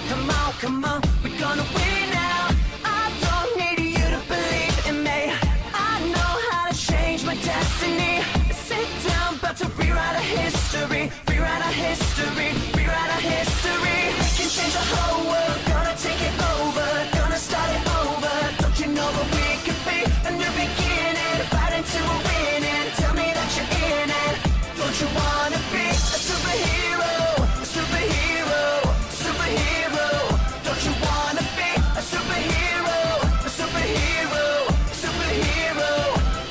come on, come on, we're gonna win now. I don't need you to believe in me. I know how to change my destiny. Sit down, about to rewrite our history, rewrite our history, rewrite our history. We can change the whole world, gonna take it over, gonna start it over. Don't you know that we could be a new beginning, fighting to a winning? Tell me that you're in it. Don't you wanna be a superhero, a superhero, superhero? Don't you wanna be a superhero, a superhero, superhero?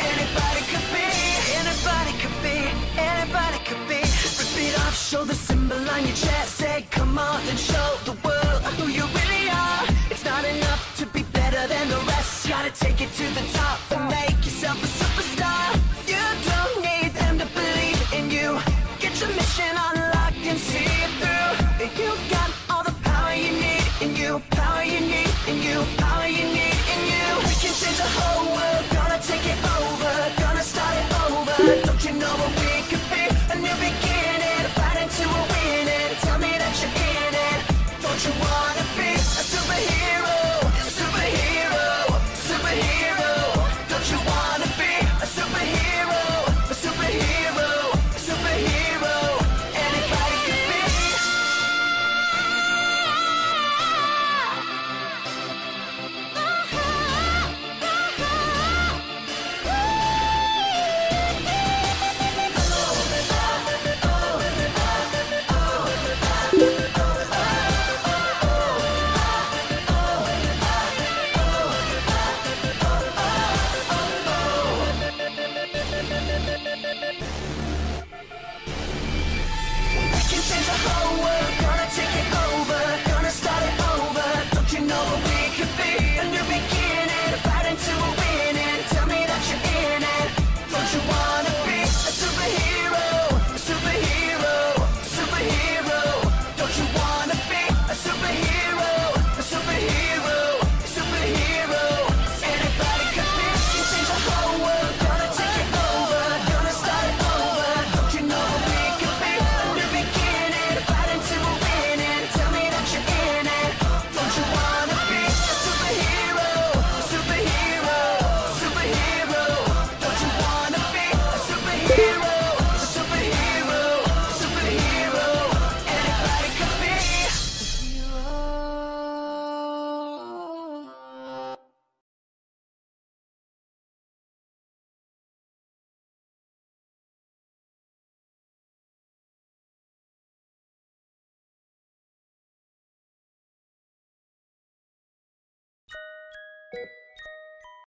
Anybody could be, anybody could be, anybody could be. Rip it off, show the symbol on your chest. Say, come on and show the world who you really are. It's not enough to be better than the rest. Gotta take it to the top and make yourself a superstar. You don't need them to believe in you. Get your mission unlocked and see it through. You've got all the power you need in you, power you need in you, power you need in you. We can change the whole world, gonna take it over, gonna start it over. Don't you know what we could be? A new beginning, fighting to a winning. Tell me that you're in it. Don't you wanna be a superhero, a superhero, superhero? Don't you wanna be a superhero, a superhero, a superhero? Anybody could be. We can change the whole world, gonna take it over, gonna start it over. Don't you know what we could be? A new beginning, fighting to a winning. Tell me that you're in it. Don't you wanna be a superhero, a superhero, superhero? Don't you wanna be a superhero, a superhero, superhero? Anybody could be. We can change the whole world, gonna take it over, gonna start it over. Don't you know what we could be? A new beginning, fighting to a winning. Tell me that you're in it. Don't you wanna be a superhero, a superhero, superhero? Don't you wanna be a superhero, a superhero, superhero? Anybody could be a hero.